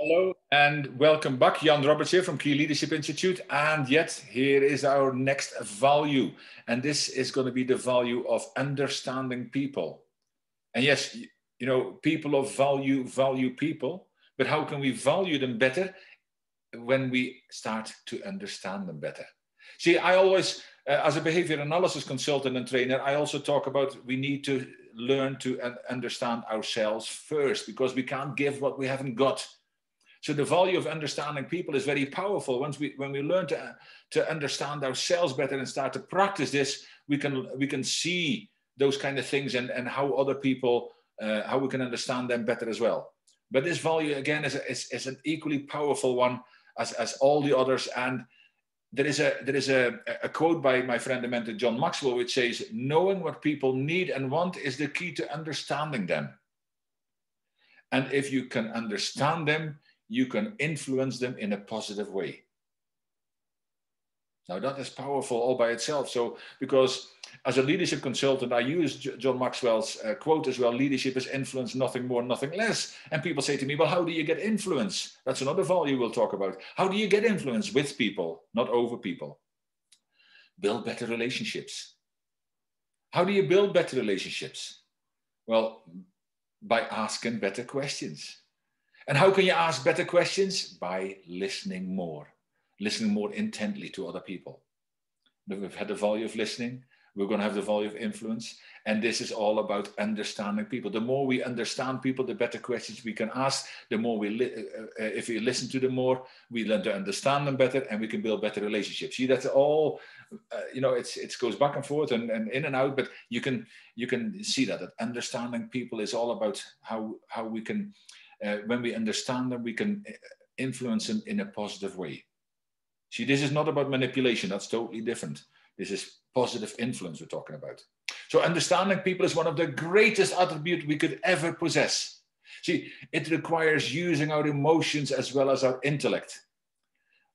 Hello and welcome back. Jan Roberts here from Key Leadership Institute. And yet, here is our next value. And this is going to be the value of understanding people. And yes, people of value value people. But how can we value them better? When we start to understand them better. See, I always, as a behavior analysis consultant and trainer, I also talk about we need to learn to understand ourselves first because we can't give what we haven't got. So the value of understanding people is very powerful. When we learn to understand ourselves better and start to practice this, we can see those kind of things and how other people, how we can understand them better as well. But this value again is an equally powerful one as all the others. And there is a quote by my friend and mentor John Maxwell, which says, "Knowing what people need and want is the key to understanding them. And if you can understand them, you can influence them in a positive way." Now that is powerful all by itself. So, because as a leadership consultant, I use John Maxwell's quote as well: leadership is influence, nothing more, nothing less. And people say to me, well, how do you get influence? That's another value we'll talk about. How do you get influence with people, not over people? Build better relationships. How do you build better relationships? Well, by asking better questions. And how can you ask better questions? By listening more intently to other people. We've had the value of listening. We're going to have the value of influence. And this is all about understanding people. The more we understand people, the better questions we can ask. The more if we listen to them more, we learn to understand them better and we can build better relationships. See, that's all, it goes back and forth and in and out, but you can see that understanding people is all about how we can, when we understand them, we can influence them in a positive way. See, this is not about manipulation. That's totally different. This is positive influence we're talking about. So understanding people is one of the greatest attributes we could ever possess. See, it requires using our emotions as well as our intellect.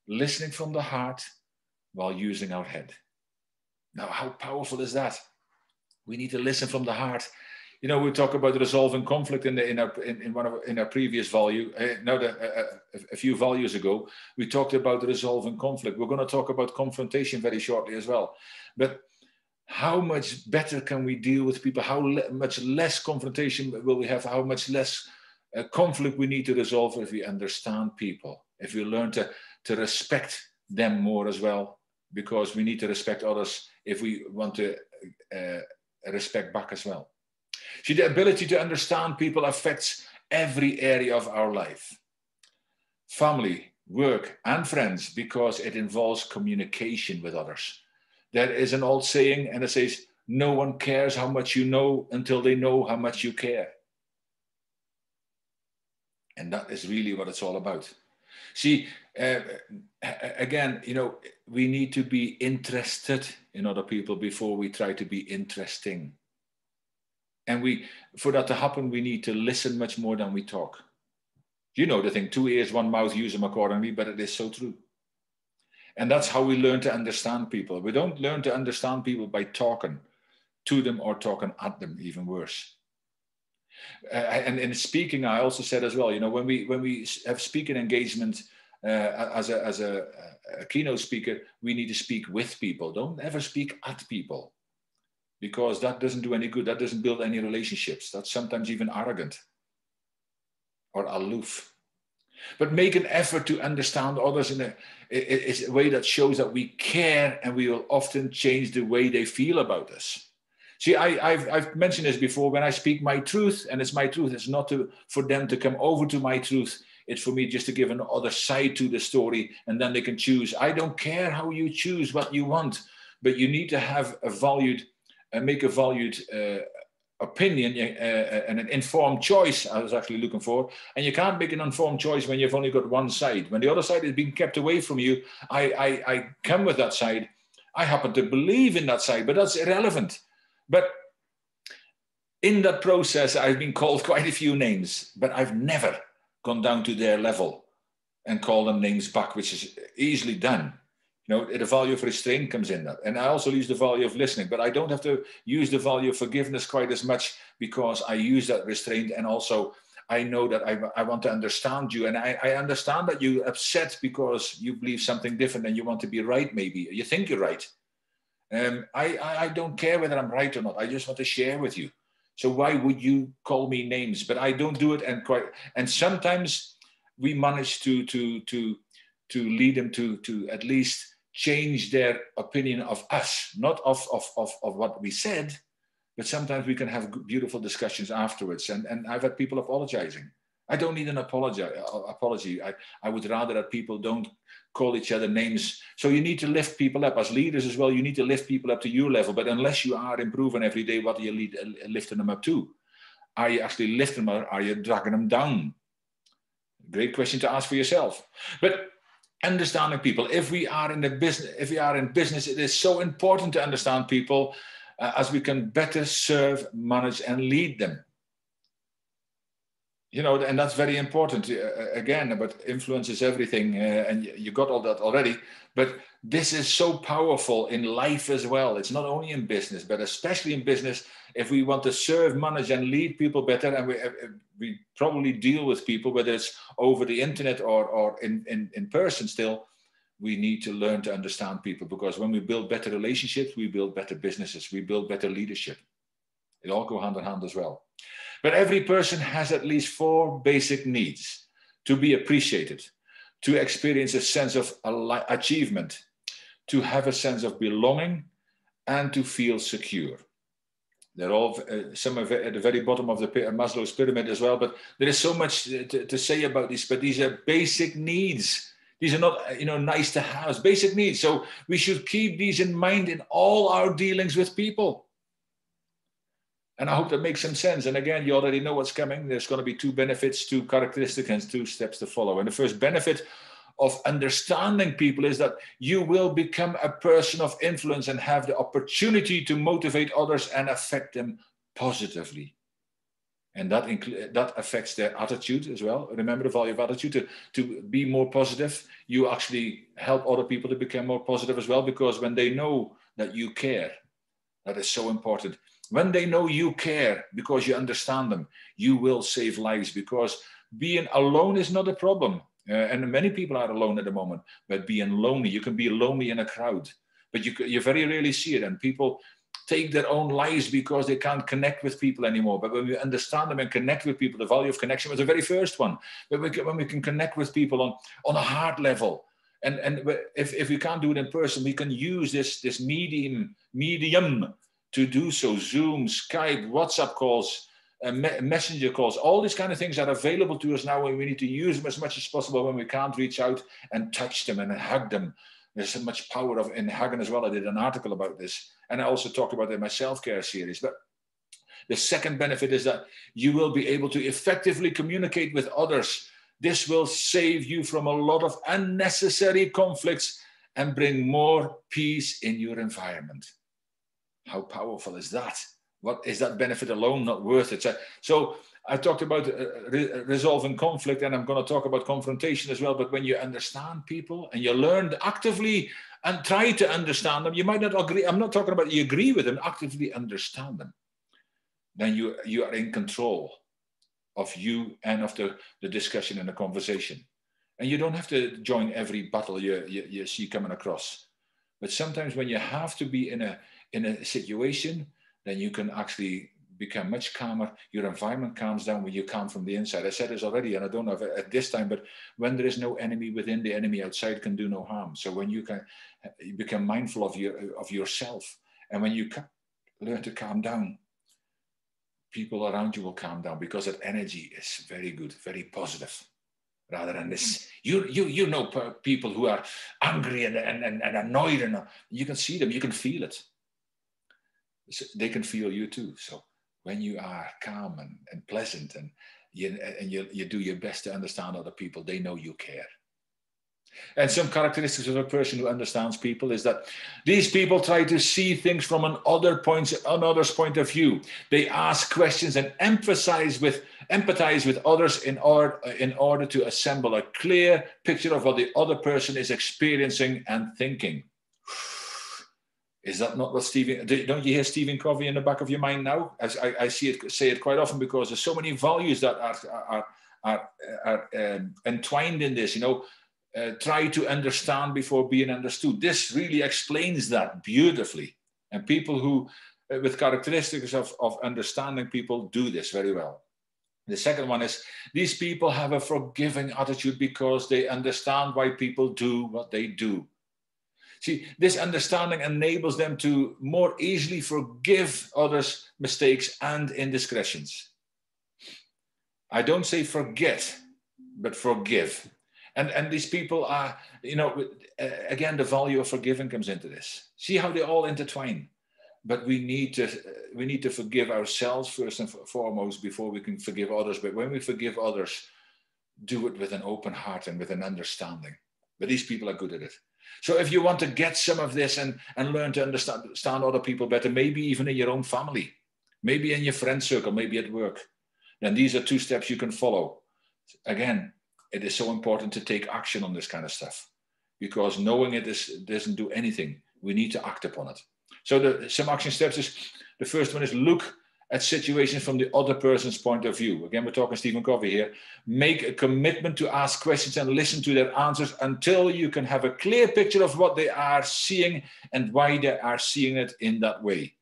Listening from the heart while using our head. Now, how powerful is that? We need to listen from the heart. We talk about resolving conflict in our previous value. A few values ago, we talked about resolving conflict. We're going to talk about confrontation very shortly as well. But how much better can we deal with people? How much less confrontation will we have? How much less conflict we need to resolve if we understand people? If we learn to respect them more as well, because we need to respect others if we want to respect back as well. See, the ability to understand people affects every area of our life. Family, work, and friends, because it involves communication with others. There is an old saying, and it says, no one cares how much you know until they know how much you care. And that is really what it's all about. See, again, we need to be interested in other people before we try to be interesting. And for that to happen, we need to listen much more than we talk. You know the thing, 2 ears, 1 mouth, use them accordingly, but it is so true. And that's how we learn to understand people. We don't learn to understand people by talking to them or talking at them, even worse. And in speaking, I also said as well, when we have speaking engagement as a keynote speaker, we need to speak with people. Don't ever speak at people. Because that doesn't do any good. That doesn't build any relationships. That's sometimes even arrogant or aloof. But make an effort to understand others in a way that shows that we care, and we will often change the way they feel about us. See, I've mentioned this before. When I speak my truth, and it's my truth, it's not for them to come over to my truth. It's for me just to give another side to the story, and then they can choose. I don't care how you choose what you want, but you need to have make a valued opinion and an informed choice. I was actually looking for, and you can't make an informed choice when you've only got one side. When the other side is being kept away from you, I come with that side. I happen to believe in that side, but that's irrelevant. But in that process, I've been called quite a few names, but I've never gone down to their level and call them names back, which is easily done. The value of restraint comes in that. And I also use the value of listening, but I don't have to use the value of forgiveness quite as much, because I use that restraint, and also I know that I want to understand you. And I understand that you're upset because you believe something different and you want to be right, maybe. You think you're right. I don't care whether I'm right or not. I just want to share with you. So why would you call me names? But I don't do it. And sometimes we manage to lead them to at least change their opinion of us, not of what we said, but sometimes we can have beautiful discussions afterwards. And I've had people apologizing. I don't need an apology. I would rather that people don't call each other names. So you need to lift people up. As leaders as well, you need to lift people up to your level. But unless you are improving every day, what are you lifting them up to? Are you actually lifting them, or are you dragging them down? Great question to ask for yourself. But understanding people, if we are in business, it is so important to understand people as we can better serve, manage, and lead them. You know, and that's very important. Again, but influence is everything, and you got all that already. But this is so powerful in life as well. It's not only in business, but especially in business. If we want to serve, manage, and lead people better, and we probably deal with people, whether it's over the internet or in person still, we need to learn to understand people, because when we build better relationships, we build better businesses, we build better leadership. It all go hand in hand as well. But every person has at least 4 basic needs: to be appreciated, to experience a sense of achievement, to have a sense of belonging, and to feel secure. They're all, some of it at the very bottom of the Maslow's pyramid as well, but there is so much to say about these, but these are basic needs. These are not, nice to have, basic needs. So we should keep these in mind in all our dealings with people. And I hope that makes some sense. And again, you already know what's coming. There's going to be 2 benefits, 2 characteristics, and 2 steps to follow. And the first benefit of understanding people is that you will become a person of influence and have the opportunity to motivate others and affect them positively. And that affects their attitude as well. Remember the value of attitude, to be more positive. You actually help other people to become more positive as well, because when they know that you care, that is so important. When they know you care because you understand them, you will save lives, because being alone is not a problem. And many people are alone at the moment, but being lonely, you can be lonely in a crowd, but you very rarely see it. And people take their own lives because they can't connect with people anymore. But when we understand them and connect with people, the value of connection was the very first one. But when we can connect with people on a heart level, and if we can't do it in person, we can use this medium to do so. Zoom, Skype, WhatsApp calls, messenger calls, all these kind of things are available to us now, and we need to use them as much as possible when we can't reach out and touch them and hug them. There's so much power in hugging as well. I did an article about this, and I also talked about it in my self-care series. But the second benefit is that you will be able to effectively communicate with others. This will save you from a lot of unnecessary conflicts and bring more peace in your environment. How powerful is that? What is that benefit alone not worth it? So I talked about resolving conflict, and I'm going to talk about confrontation as well. But when you understand people and you learn actively and try to understand them, you might not agree. I'm not talking about you agree with them, actively understand them. Then you are in control of you and of the discussion and the conversation. And you don't have to join every battle you see coming across. But sometimes when you have to be in a situation, then you can actually become much calmer. Your environment calms down when you calm from the inside. I said this already, and I don't know if at this time, but when there is no enemy within, the enemy outside can do no harm. So when you become mindful of yourself, and when you learn to calm down, people around you will calm down, because that energy is very good, very positive. Rather than this, you know, people who are angry and annoyed, and you can see them, you can feel it. So they can feel you too. So when you are calm and pleasant, and you do your best to understand other people, they know you care. And some characteristics of a person who understands people is that these people try to see things from another's point of view. They ask questions and empathize with others in order to assemble a clear picture of what the other person is experiencing and thinking. Is that not what Stephen, don't you hear Stephen Covey in the back of your mind now? As I say it quite often, because there's so many values that are entwined in this, try to understand before being understood. This really explains that beautifully. And people who, with characteristics of understanding people, do this very well. The second one is, these people have a forgiving attitude because they understand why people do what they do. See, this understanding enables them to more easily forgive others' mistakes and indiscretions. I don't say forget, but forgive. And these people are, again, the value of forgiving comes into this. See how they all intertwine. But we need to forgive ourselves first and foremost before we can forgive others. But when we forgive others, do it with an open heart and with an understanding. But these people are good at it. So if you want to get some of this and learn to understand other people better, maybe even in your own family, maybe in your friend circle, maybe at work, then these are 2 steps you can follow. Again, it is so important to take action on this kind of stuff, because knowing it doesn't do anything. We need to act upon it. So some action steps is, the first one is look at situations from the other person's point of view. Again, we're talking Stephen Covey here. Make a commitment to ask questions and listen to their answers until you can have a clear picture of what they are seeing and why they are seeing it in that way.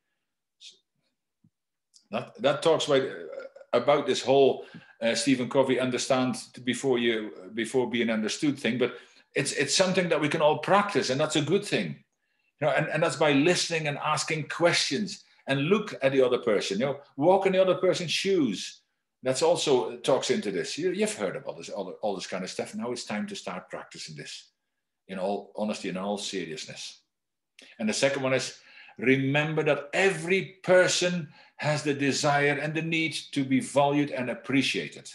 That talks about this whole Stephen Covey understand before being understood thing, but it's something that we can all practice, and that's a good thing. And that's by listening and asking questions and look at the other person, walk in the other person's shoes. That's also talks into this. You've heard about this, all this kind of stuff. Now it's time to start practicing this in all honesty and in all seriousness. And the second one is, remember that every person has the desire and the need to be valued and appreciated.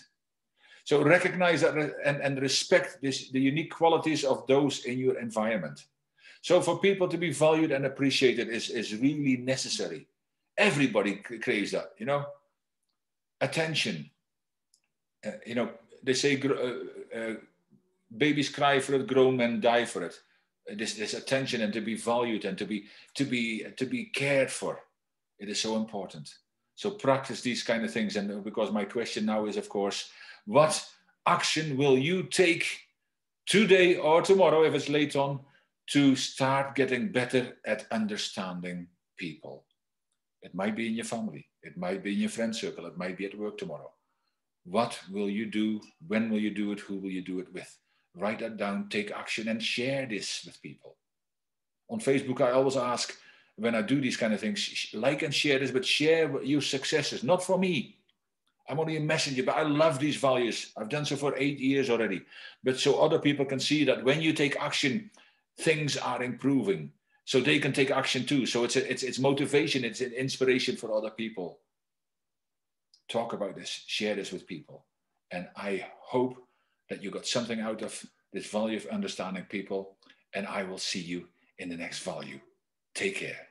So recognize that and respect the unique qualities of those in your environment. So for people to be valued and appreciated is really necessary. Everybody craves that, Attention. They say babies cry for it, grown men die for it. This attention and to be valued and to be cared for. It is so important. So practice these kind of things. And because my question now is, of course, what action will you take today or tomorrow, if it's late on, to start getting better at understanding people? It might be in your family. It might be in your friend circle. It might be at work tomorrow. What will you do? When will you do it? Who will you do it with? Write that down, take action, and share this with people. On Facebook, I always ask, when I do these kind of things, like and share this, but share your successes. Not for me. I'm only a messenger, but I love these values. I've done so for 8 years already. But so other people can see that when you take action, things are improving. So they can take action too. So it's motivation, it's an inspiration for other people. Talk about this, share this with people. And I hope that you got something out of this value of understanding people. And I will see you in the next value. Take care.